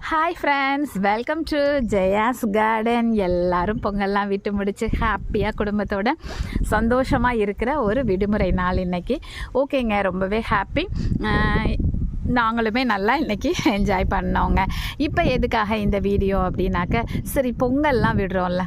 Hi friends, welcome to Jaya's garden. எல்லோரும் பொங்கல்லாம் விட்டு முடித்து ஹாப்பியாக குடும்பத்தோட சந்தோஷமாக இருக்கிற ஒரு விடுமுறை நாள் இன்றைக்கி. ஓகேங்க, ரொம்பவே ஹாப்பி. நாங்களுமே நல்லா இன்றைக்கி என்ஜாய் பண்ணோங்க. இப்போ எதுக்காக இந்த வீடியோ அப்படின்னாக்க, சரி பொங்கல்லாம் விடுறோம்ல,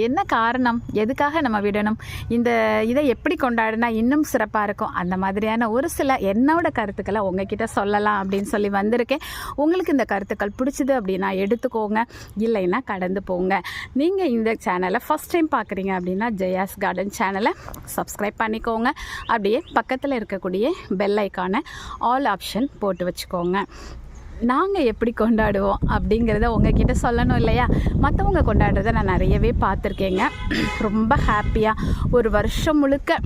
என்ன காரணம், எதுக்காக நம்ம விடணும், இந்த இதை எப்படி கொண்டாடினா இன்னும் சிறப்பாக இருக்கும், அந்த மாதிரியான ஒரு சில என்னோட கருத்துக்களை உங்ககிட்ட சொல்லலாம் அப்படின்னு சொல்லி வந்திருக்கேன். உங்களுக்கு இந்த கருத்துக்கள் பிடிச்சிது அப்படின்னா எடுத்துக்கோங்க, இல்லைன்னா கடந்து போங்க. நீங்கள் இந்த சேனலை ஃபஸ்ட் டைம் பார்க்குறீங்க அப்படின்னா ஜெயாஸ் கார்டன் சேனலை சப்ஸ்கிரைப் பண்ணிக்கோங்க. அப்படியே பக்கத்தில் இருக்கக்கூடிய பெல் ஐக்கானை ஆல் ஆப்ஷன் போட்டு வச்சுக்கோங்க. நாங்கள் எப்படி கொண்டாடுவோம் அப்படிங்கிறத உங்ககிட்ட சொல்லணும் இல்லையா? மற்றவங்க கொண்டாடுறத நான் நிறையவே பார்த்துருக்கேங்க. ரொம்ப ஹாப்பியாக ஒரு வருஷம் முழுக்க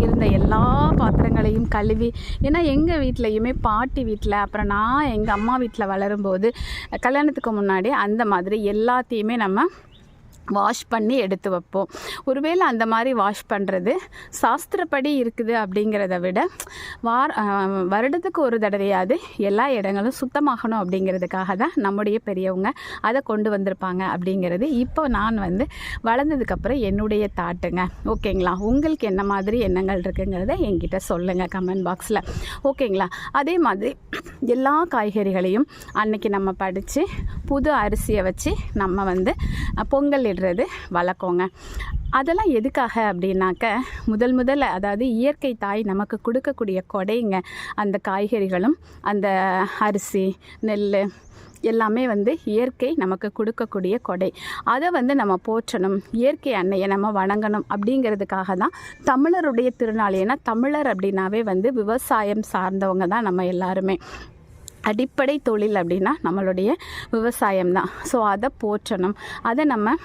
இருந்த எல்லா பாத்திரங்களையும் கழுவி, ஏன்னா எங்கள் வீட்லேயுமே பாட்டி வீட்டில், அப்புறம் நான் எங்கள் அம்மா வீட்டில் வளரும்போது கல்யாணத்துக்கு முன்னாடி அந்த மாதிரி எல்லாத்தையுமே நம்ம வாஷ் பண்ணி எடுத்து வைப்போம். ஒருவேளை அந்த மாதிரி வாஷ் பண்ணுறது சாஸ்திரப்படி இருக்குது அப்படிங்கிறத விட வருடத்துக்கு ஒரு தடவையாவது எல்லா இடங்களும் சுத்தமாகணும் அப்படிங்கிறதுக்காக தான் நம்முடைய பெரியவங்க அதை கொண்டு வந்திருப்பாங்க அப்படிங்கிறது இப்போ நான் வளர்ந்ததுக்கப்புறம் என்னுடைய தாட்டுங்க. ஓகேங்களா? உங்களுக்கு என்ன மாதிரி எண்ணங்கள் இருக்குங்கிறத என்கிட்ட சொல்லுங்கள் கமெண்ட் பாக்ஸில். ஓகேங்களா? அதே மாதிரி எல்லா காய்கறிகளையும் அன்னைக்கு நம்ம படித்து புது அரிசியை வச்சு நம்ம பொங்கல் இடுறது வழக்கங்க. அதெல்லாம் எதுக்காக அப்படின்னாக்க, முதல்ல அதாவது இயற்கை தாய் நமக்கு கொடுக்கக்கூடிய கொடைங்க அந்த காய்கறிகளும் அந்த அரிசி நெல் எல்லாமே இயற்கை நமக்கு கொடுக்கக்கூடிய கொடை. அதை நம்ம போற்றணும், இயற்கை அன்னையை நம்ம வணங்கணும் அப்படிங்கிறதுக்காக தான் தமிழருடைய திருநாள். ஏன்னா தமிழர் அப்படின்னாவே விவசாயம் சார்ந்தவங்க தான் நம்ம எல்லாருமே. அடிப்படை தொழில் அப்படின்னா நம்மளுடைய விவசாயம்தான். ஸோ அதை போற்றணும், அதை நம்ம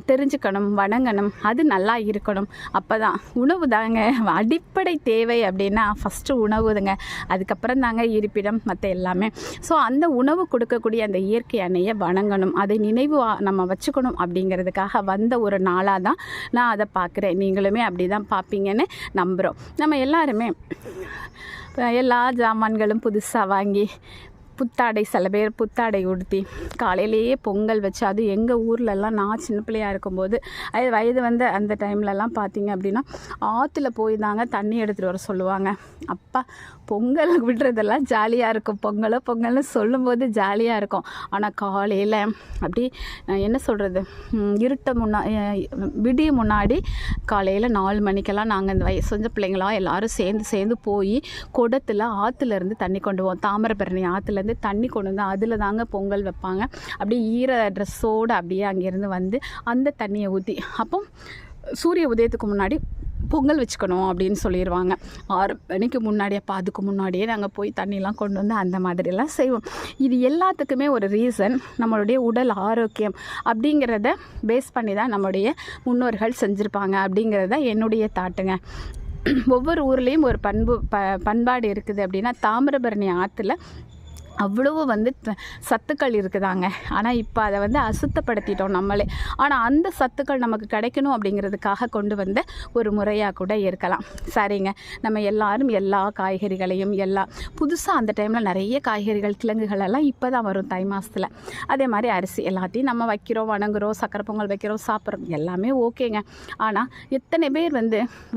தெரிஞ்சுக்கணும், வணங்கணும், அது நல்லா இருக்கணும். அப்போ தான் உணவு தாங்க அடிப்படை தேவை. அப்படின்னா ஃபஸ்ட்டு உணவுதுங்க, அதுக்கப்புறம் தாங்க இருப்பிடம், மற்ற எல்லாமே. ஸோ அந்த உணவு கொடுக்கக்கூடிய அந்த இயற்கை அன்னையை வணங்கணும், அதை நினைவு நம்ம வச்சுக்கணும் அப்படிங்கிறதுக்காக வந்த ஒரு நாளாக தான் நான் அதை பார்க்குறேன். நீங்களுமே அப்படி தான் பார்ப்பீங்கன்னு நம்புகிறோம். நம்ம எல்லாருமே எல்லா ஜாமான்களும் புதுசாக வாங்கி, புத்தாடை, சில பேர் புத்தாடை உடுத்தி காலையிலேயே பொங்கல் வச்சு, அது எங்கள் ஊர்லெலாம் நான் சின்ன பிள்ளையாக இருக்கும்போது வயது அந்த டைம்லலாம் பார்த்திங்க அப்படின்னா ஆற்றுல போய் தாங்க தண்ணி எடுத்துகிட்டு வர சொல்லுவாங்க. அப்பா பொங்கல் விடுறதெல்லாம் ஜாலியாக இருக்கும், பொங்கல்னு சொல்லும்போது ஜாலியாக இருக்கும். ஆனால் காலையில் அப்படி என்ன சொல்கிறது, விடிய முன்னாடி காலையில் 4 மணிக்கெல்லாம் நாங்கள் இந்த வயசு பிள்ளைங்களாம் எல்லோரும் சேர்ந்து போய் குடத்தில் ஆற்றுலேருந்து தண்ணி கொண்டு போவோம். தாமிரபரணி ஆற்றுலேருந்து தண்ணி கொண்டு வந்து அதில் தாங்க பொங்கல் வைப்பாங்க. அப்படியே ஈர ட்ரெஸ்ஸோடு அப்படியே அங்கேருந்து அந்த தண்ணியை ஊற்றி, அப்போ சூரிய உதயத்துக்கு முன்னாடி பொங்கல் வச்சுக்கணும் அப்படின்னு சொல்லிடுவாங்க. 6 மணிக்கு முன்னாடி. அப்போ அதுக்கு முன்னாடியே நாங்கள் போய் தண்ணிலாம் கொண்டு வந்து அந்த மாதிரிலாம் செய்வோம். இது எல்லாத்துக்குமே ஒரு ரீசன், நம்மளுடைய உடல் ஆரோக்கியம் அப்படிங்கிறத பேஸ் பண்ணி தான் நம்முடைய முன்னோர்கள் செஞ்சுருப்பாங்க அப்படிங்கிறத என்னுடைய தாட்டுங்க. ஒவ்வொரு ஊர்லேயும் ஒரு பண்பாடு இருக்குது. அப்படின்னா தாமிரபரணி ஆற்றுல அவ்வளவு சத்துக்கள் இருக்குதாங்க. ஆனால் இப்போ அதை அசுத்தப்படுத்திட்டோம் நம்மளே. ஆனால் அந்த சத்துக்கள் நமக்கு கிடைக்கணும் அப்படிங்கிறதுக்காக கொண்டு வந்த ஒரு முறையாக கூட இருக்கலாம். சரிங்க, நம்ம எல்லாரும் எல்லா காய்கறிகளையும் புதுசாக அந்த டைமில் நிறைய காய்கறிகள், கிழங்குகள் எல்லாம் இப்போ தான் வரும் தை மாதத்தில். அதே மாதிரி அரிசி எல்லாத்தையும் நம்ம வைக்கிறோம், வணங்குறோம், சக்கரை பொங்கல் வைக்கிறோம், சாப்பிட்றோம், எல்லாமே ஓகேங்க. ஆனால் எத்தனை பேர்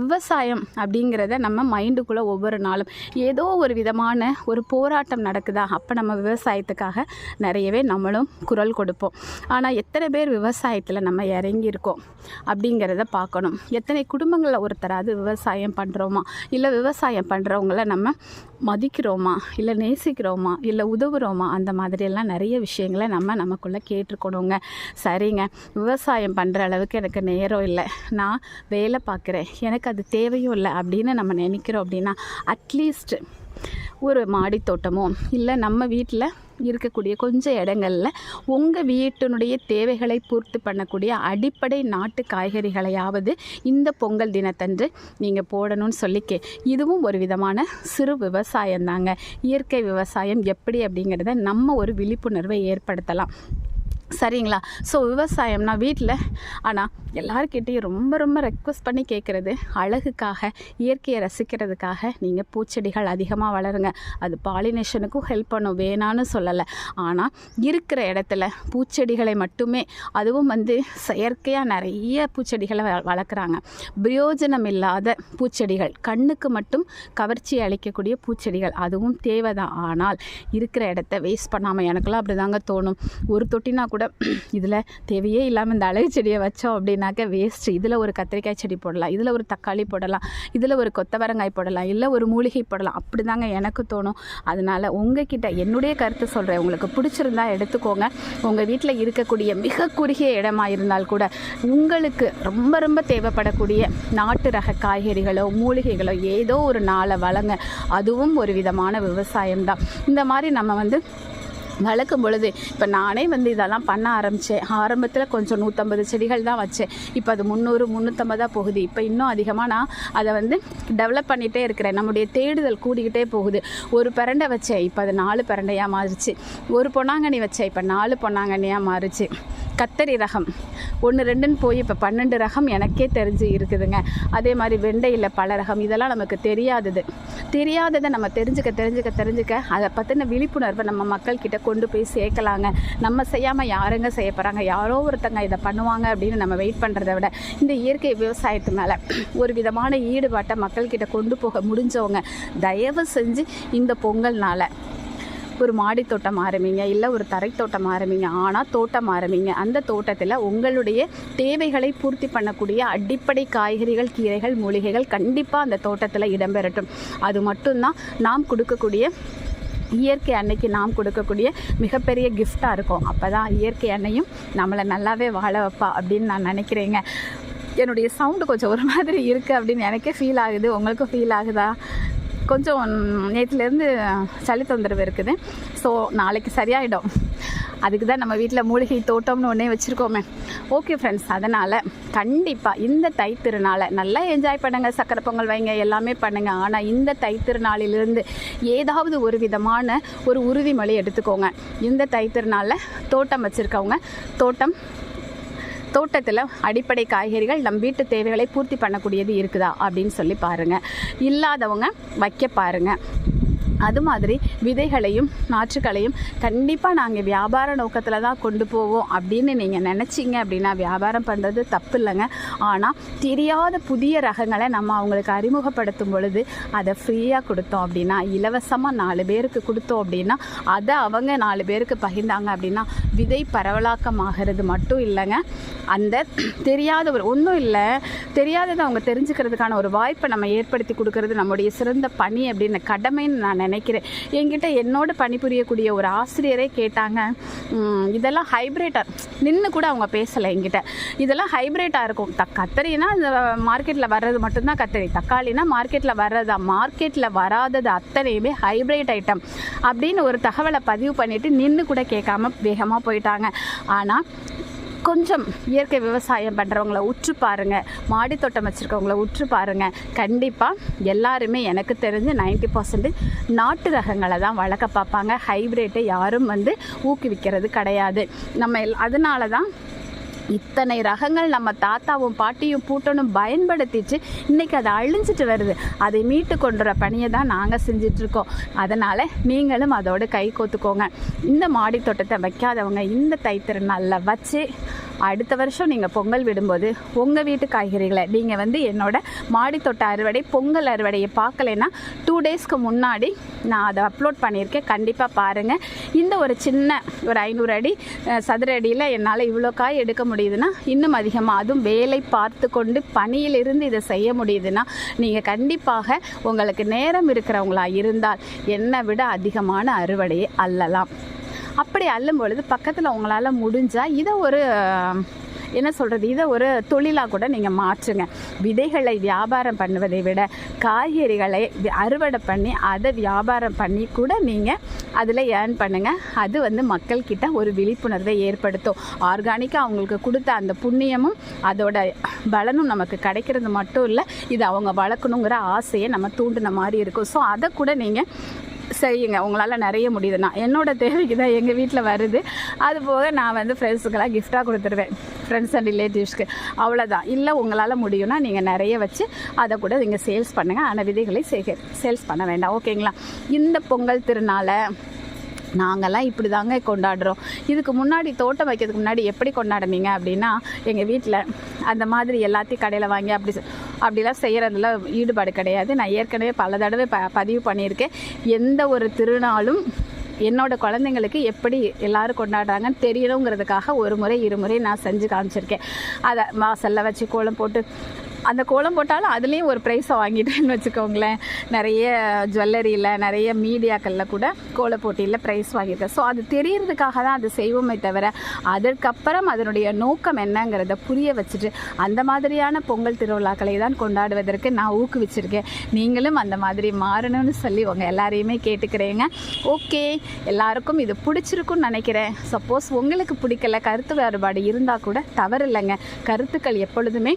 விவசாயம் அப்படிங்கிறத நம்ம மைண்டுக்குள்ளே ஒவ்வொரு நாளும் ஏதோ ஒரு விதமான ஒரு போராட்டம் நடக்குதா, அப்போ நம்ம விவசாயத்துக்காக நிறையவே நம்மளும் குரல் கொடுப்போம். ஆனால் எத்தனை பேர் விவசாயத்தில் நம்ம இறங்கியிருக்கோம் அப்படிங்கிறத பார்க்கணும். எத்தனை குடும்பங்களில் ஒருத்தராது விவசாயம் பண்ணுறோமா, இல்லை விவசாயம் பண்ணுறவங்கள நம்ம மதிக்கிறோமா, இல்லை நேசிக்கிறோமா, இல்லை உதவுறோமா, அந்த மாதிரியெல்லாம் நிறைய விஷயங்களை நமக்குள்ளே கேட்டுருக்கணுங்க. சரிங்க, விவசாயம் பண்ணுற அளவுக்கு எனக்கு நேரம் இல்லை, நான் வேலை பார்க்குறேன், எனக்கு அது தேவையும் இல்லை அப்படின்னு நம்ம நினைக்கிறோம் அப்படின்னா, அட்லீஸ்ட் ஒரு மாடி தோட்டமோ, இல்லை நம்ம வீட்டில் இருக்கக்கூடிய கொஞ்சம் இடங்களில் உங்கள் வீட்டினுடைய தேவைகளை பூர்த்தி பண்ணக்கூடிய அடிப்படை நாட்டு காய்கறிகளையாவது இந்த பொங்கல் தினத்தன்று நீங்கள் போடணும்னு சொல்லிக்க. இதுவும் ஒரு விதமான சிறு விவசாயம் தாங்க. இயற்கை விவசாயம் எப்படி அப்படிங்கிறத நம்ம ஒரு விழிப்புணர்வை ஏற்படுத்தலாம். சரிங்களா? ஸோ விவசாயம்னா வீட்டில், ஆனால் எல்லாருக்கிட்டையும் ரொம்ப ரொம்ப ரெக்வஸ்ட் பண்ணி கேட்குறது, அழகுக்காக, இயற்கையை ரசிக்கிறதுக்காக நீங்கள் பூச்செடிகள் அதிகமாக வளருங்க. அது பாலினேஷனுக்கும் ஹெல்ப் பண்ணும், வேணான்னு சொல்லலை. ஆனால் இருக்கிற இடத்துல பூச்செடிகளை மட்டுமே, அதுவும் செயற்கையாக நிறைய பூச்செடிகளை வளர்க்குறாங்க. பிரயோஜனம் இல்லாத பூச்செடிகள், கண்ணுக்கு மட்டும் கவர்ச்சி அளிக்கக்கூடிய பூச்செடிகள், அதுவும் தேவை தான். ஆனால் இருக்கிற இடத்த வேஸ்ட் பண்ணாமல், எனக்கெல்லாம் அப்படி தாங்க தோணும். ஒரு தொட்டினா கூட இதில் தேவையே இல்லாமல் இந்த அழகு செடியை வச்சோம் அப்படின்னாக்க வேஸ்ட்டு. இதில் ஒரு கத்திரிக்காய் செடி போடலாம், இதில் ஒரு தக்காளி போடலாம், இதில் ஒரு கொத்தவரங்காய் போடலாம், இல்லை ஒரு மூலிகை போடலாம். அப்படி தாங்க எனக்கு தோணும். அதனால் உங்ககிட்ட என்னுடைய கருத்து சொல்கிறேன். உங்களுக்கு பிடிச்சிருந்தா எடுத்துக்கோங்க. உங்கள் வீட்டில் இருக்கக்கூடிய மிக குறுகிய இடமாக இருந்தால் கூட உங்களுக்கு ரொம்ப ரொம்ப தேவைப்படக்கூடிய நாட்டு ரக காய்கறிகளோ மூலிகைகளோ ஏதோ ஒரு நாளை வளங்க. அதுவும் ஒரு விதமான விவசாயம்தான். இந்த மாதிரி நம்ம வளர்க்கும் பொழுது, இப்போ நானே இதெல்லாம் பண்ண ஆரம்பித்தேன். ஆரம்பத்தில் கொஞ்சம் 150 செடிகள் தான் வச்சேன். இப்போ அது 300 350 போகுது. இப்போ இன்னும் அதிகமாக நான் அதை டெவலப் பண்ணிகிட்டே இருக்கிறேன். நம்முடைய தேடுதல் கூடிக்கிட்டே போகுது. ஒரு பிரண்டை வச்சேன், இப்போ அது 4 பிரண்டையாக மாறிச்சு. ஒரு பொன்னாங்கண்ணி வச்சேன், இப்போ 4 பொன்னாங்கண்ணியாக மாறிச்சு. கத்தரி ரகம் 1 2ன்னு போய் இப்போ 12 ரகம் எனக்கே தெரிஞ்சு இருக்குதுங்க. அதே மாதிரி வெண்டையில் பல ரகம். இதெல்லாம் நமக்கு தெரியாததை நம்ம தெரிஞ்சுக்க அதை பற்றின விழிப்புணர்வை நம்ம மக்கள்கிட்ட கொண்டு போய் சேர்க்கலாங்க. நம்ம செய்யாமல் யாருங்க செய்ய போகிறாங்க? யாரோ ஒருத்தங்க இதை பண்ணுவாங்க அப்படின்னு நம்ம வெயிட் பண்ணுறதை விட, இந்த இயற்கை விவசாயத்து மேலே ஒரு விதமான ஈடுபாட்டை மக்கள்கிட்ட கொண்டு போக முடிஞ்சவங்க தயவு செஞ்சு இந்த பொங்கல்னால் ஒரு மாடி தோட்டம் ஆரம்பிங்க, இல்லை ஒரு தரை தோட்டம் ஆரம்பிங்க. ஆனால் தோட்டம் ஆரம்பிங்க. அந்த தோட்டத்தில் உங்களுடைய தேவைகளை பூர்த்தி பண்ணக்கூடிய அடிப்படை காய்கறிகள், கீரைகள், மூலிகைகள் கண்டிப்பாக அந்த தோட்டத்தில் இடம்பெறட்டும். அது மட்டும்தான் நாம் கொடுக்கக்கூடிய இயற்கை அன்னைக்கு நாம் கொடுக்கக்கூடிய மிகப்பெரிய கிஃப்டாக இருக்கும். அப்போ தான் இயற்கை அன்னையும் நம்மளை நல்லாவே வாழ வைப்பா அப்படின்னு நான் நினைக்கிறேங்க. என்னுடைய சவுண்டு கொஞ்சம் ஒரு மாதிரி இருக்குது அப்படின்னு எனக்கே ஃபீல் ஆகுது. உங்களுக்கும் ஃபீல் ஆகுதா? கொஞ்சம் நேற்றுலேருந்து சளி தொந்தரவு இருக்குது. ஸோ நாளைக்கு சரியாயிடும். அதுக்கு தான் நம்ம வீட்டில் மூலிகை தோட்டம்னு ஒன்றே வச்சுருக்கோமே. ஓகே ஃப்ரெண்ட்ஸ், அதனால் கண்டிப்பாக இந்த தைத்திருநாளை நல்லா என்ஜாய் பண்ணுங்கள். சக்கரை பொங்கல் வைங்க, எல்லாமே பண்ணுங்கள். ஆனால் இந்த தைத்திருநாளிலிருந்து ஏதாவது ஒரு விதமான ஒரு உறுதிமொழி எடுத்துக்கோங்க. இந்த தைத்திருநாளில் தோட்டம் வச்சுருக்கவங்க தோட்டத்தில் அடிப்படை காய்கறிகள் நம் வீட்டு தேவைகளை பூர்த்தி பண்ணக்கூடியது இருக்குதா அப்படின்னு சொல்லி பாருங்கள். இல்லாதவங்க வைக்க பாருங்கள். அது மாதிரி விதைகளையும் நாற்றுக்களையும் கண்டிப்பாக நாங்கள் வியாபார நோக்கத்தில் தான் கொண்டு போவோம் அப்படின்னு நீங்கள் நினச்சிங்க அப்படின்னா வியாபாரம் பண்ணுறது தப்பு இல்லைங்க. ஆனால் தெரியாத புதிய ரகங்களை நம்ம அவங்களுக்கு அறிமுகப்படுத்தும் பொழுது அதை ஃப்ரீயாக கொடுத்தோம் அப்படின்னா, இலவசமாக 4 பேருக்கு கொடுத்தோம் அப்படின்னா, அதை அவங்க 4 பேருக்கு பகிர்ந்தாங்க அப்படின்னா விதை பரவலாக்கமாகிறது மட்டும் இல்லைங்க. அந்த தெரியாத ஒன்றும் இல்லை, தெரியாததை அவங்க தெரிஞ்சுக்கிறதுக்கான ஒரு வாய்ப்பை நம்ம ஏற்படுத்தி கொடுக்கறது நம்முடைய சிறந்த பணி அப்படின்னு கடமைன்னு நான் நினைக்கிறேன். என்கிட்ட என்னோட பணிபுரியக்கூடிய ஒரு ஆசிரியரே கேட்டாங்க, இதெல்லாம் ஹைப்ரிட்டாக நின்று கூட அவங்க பேசலை என்கிட்ட. இதெல்லாம் ஹைப்ரிட்டாக இருக்கும். கத்தரினா இந்த மார்க்கெட்டில் வர்றது மட்டும்தான் கத்தரி, தக்காளினா மார்க்கெட்டில் வர்றதா, மார்க்கெட்டில் வராதது அத்தனையுமே ஹைப்ரிட் ஐட்டம் அப்படின்னு ஒரு தகவலை பதிவு பண்ணிவிட்டு நின்று கூட கேட்காம வேகமாக போயிட்டாங்க. ஆனால் கொஞ்சம் இயற்கை விவசாயம் பண்ணுறவங்கள உற்று பாருங்கள், மாடி தோட்டம் வச்சுருக்கவங்கள உற்று பாருங்கள். கண்டிப்பாக எல்லாருமே எனக்கு தெரிஞ்சு 90% நாட்டு ரகங்களை தான் வளர்க்க பார்ப்பாங்க. ஹைப்ரிட்டை யாரும் ஊக்குவிக்கிறது கிடையாது. நம்ம அதனால தான் இத்தனை ரகங்கள் நம்ம தாத்தாவும் பாட்டியும் பூட்டனும் பயன்படுத்திட்டு இன்றைக்கி அதை அழிஞ்சிட்டு வருது. அதை மீட்டு கொண்டுற பணியை தான் நாங்கள் செஞ்சிட்ருக்கோம். அதனால் நீங்களும் அதோடு கை கோத்துக்கோங்க. இந்த மாடி தோட்டத்தை வைக்காதவங்க இந்த தைத்திருநாளில் வச்சு அடுத்த வருஷம் நீங்கள் பொங்கல் விடும்போது உங்கள் வீட்டு காய்கறிகளை நீங்கள் என்னோட மாடித்தோட்ட அறுவடை பொங்கல் அறுவடையை பார்க்கலைன்னா 2 டேஸ்க்கு முன்னாடி நான் அதை அப்லோட் பண்ணியிருக்கேன். கண்டிப்பாக பாருங்கள். இந்த ஒரு சின்ன ஒரு 500 அடி சதுர அடியில் என்னால் இவ்வளோ காய் எடுக்க முடியுதுன்னா, இன்னும் அதிகமாக அதுவும் வேலை பார்த்து கொண்டு பணியிலிருந்து இதை செய்ய முடியுதுன்னா, நீங்கள் கண்டிப்பாக உங்களுக்கு நேரம் இருக்கிறவங்களா இருந்தால் என்னை விட அதிகமான அறுவடையை அள்ளலாம். அப்படி அள்ளும் பொழுது பக்கத்தில் உங்களால் முடிஞ்சால் இதை ஒரு தொழிலாக கூட நீங்கள் மாற்றுங்க. விதைகளை வியாபாரம் பண்ணுவதை விட காய்கறிகளை அறுவடை பண்ணி அதை வியாபாரம் பண்ணி கூட நீங்கள் அதில் ஏர்ன் பண்ணுங்கள். அது மக்கள்கிட்ட ஒரு விழிப்புணர்வை ஏற்படுத்தும். ஆர்கானிக்காக அவங்களுக்கு கொடுத்த அந்த புண்ணியமும் அதோட பலனும் நமக்கு கிடைக்கிறது மட்டும் இல்லை, இது அவங்க வளர்க்கணுங்கிற ஆசையை நம்ம தூண்டின மாதிரி இருக்கும். ஸோ அதை கூட நீங்கள் செய்யுங்க. உங்களால் நிறைய முடியுதுன்னா என்னோடய தேவைக்கு தான் எங்கள் வீட்டில் வருது. அது போக நான் வந்து ஃப்ரெண்ட்ஸுக்கெல்லாம் கிஃப்டாக கொடுத்துருவேன், ஃப்ரெண்ட்ஸ் அண்ட் ரிலேட்டிவ்ஸ்க்கு. அவ்வளோதான். இல்லை உங்களால் முடியும்னா நீங்கள் நிறைய வச்சு அதை கூட நீங்கள் சேல்ஸ் பண்ணுங்கள். ஆனால் விதைகளை சேல்ஸ் பண்ண வேண்டாம். ஓகேங்களா? இந்த பொங்கல் திருநாளை நாங்கள்லாம் இப்படி தாங்க கொண்டாடுறோம். இதுக்கு முன்னாடி தோட்டம் வைக்கிறதுக்கு முன்னாடி எப்படி கொண்டாடுனீங்க அப்படின்னா, எங்கள் வீட்டில் அந்த மாதிரி எல்லாத்தையும் கடையில் வாங்கி அப்படிலாம் செய்கிறதுல ஈடுபாடு கிடையாது. நான் ஏற்கனவே பல தடவை பதிவு பண்ணியிருக்கேன். எந்த ஒரு திருநாளும் என்னோடய குழந்தைங்களுக்கு எப்படி எல்லோரும் கொண்டாடுறாங்கன்னு தெரியணுங்கிறதுக்காக ஒரு முறை இருமுறை நான் செஞ்சு காமிச்சிருக்கேன். அதை வாசலில் வச்சு கோலம் போட்டு, அந்த கோலம் போட்டாலும் அதுலேயும் ஒரு ப்ரைஸை வாங்கிட்டேன்னு வச்சுக்கோங்களேன். நிறைய ஜுவல்லரியில், நிறைய மீடியாக்களில் கூட கோல போட்டியில் ப்ரைஸ் வாங்கியிருக்கேன். ஸோ அது தெரியறதுக்காக தான் அது செய்வோமே தவிர, அதற்கப்புறம் அதனுடைய நோக்கம் என்னங்கிறத புரிய வச்சுட்டு அந்த மாதிரியான பொங்கல் திருவிழாக்களை தான் கொண்டாடுவதற்கு நான் ஊக்குவிச்சிருக்கேன். நீங்களும் அந்த மாதிரி மாறணும்னு சொல்லி உங்கள் எல்லாரையுமே கேட்டுக்கிறேங்க. ஓகே, எல்லாருக்கும் இது பிடிச்சிருக்குன்னு நினைக்கிறேன். சப்போஸ் உங்களுக்கு பிடிக்கல, கருத்து வேறுபாடு இருந்தால் கூட தவறில்லைங்க. கருத்துக்கள் எப்பொழுதுமே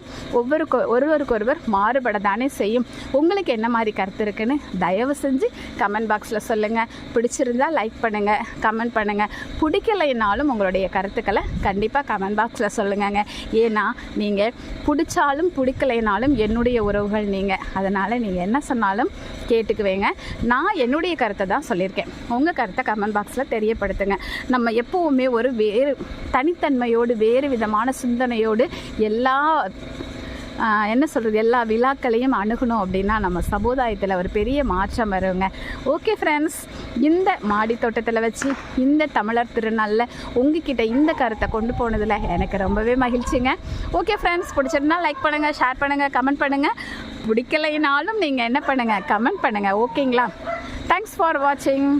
ஒருவருக்கொருவர் மாறுபட தானே செய்யும். உங்களுக்கு என்ன மாதிரி கருத்து இருக்குன்னு தயவு செஞ்சு கமெண்ட் பாக்ஸில் சொல்லுங்கள். பிடிச்சிருந்தால் லைக் பண்ணுங்கள், கமெண்ட் பண்ணுங்கள். பிடிக்கலைனாலும் உங்களுடைய கருத்துக்களை கண்டிப்பாக கமெண்ட் பாக்ஸில் சொல்லுங்கங்க. ஏன்னா நீங்கள் பிடிச்சாலும் பிடிக்கலைனாலும் என்னுடைய உறவுகள் நீங்கள். அதனால் நீங்கள் என்ன சொன்னாலும் கேட்டுக்குவேங்க. நான் என்னுடைய கருத்தை தான் சொல்லியிருக்கேன். உங்கள் கருத்தை கமெண்ட் பாக்ஸில் தெரியப்படுத்துங்க. நம்ம எப்போவுமே ஒரு வேறு தனித்தன்மையோடு, வேறு விதமான சிந்தனையோடு எல்லா விழாக்களையும் அணுகணும் அப்படின்னா நம்ம சமுதாயத்தில் ஒரு பெரிய மாற்றம் வருங்க. ஓகே ஃப்ரெண்ட்ஸ், இந்த மாடி தோட்டத்தில் வச்சு இந்த தமிழர் திருநாளில் உங்ககிட்ட இந்த கருத்தை கொண்டு போனதில் எனக்கு ரொம்பவே மகிழ்ச்சிங்க. ஓகே ஃப்ரெண்ட்ஸ், பிடிச்சிருந்தா லைக் பண்ணுங்கள், ஷேர் பண்ணுங்கள், கமெண்ட் பண்ணுங்கள். பிடிக்கலைனாலும் நீங்கள் என்ன பண்ணுங்கள், கமெண்ட் பண்ணுங்கள். ஓகேங்களா? தேங்க்ஸ் ஃபார் வாட்சிங்.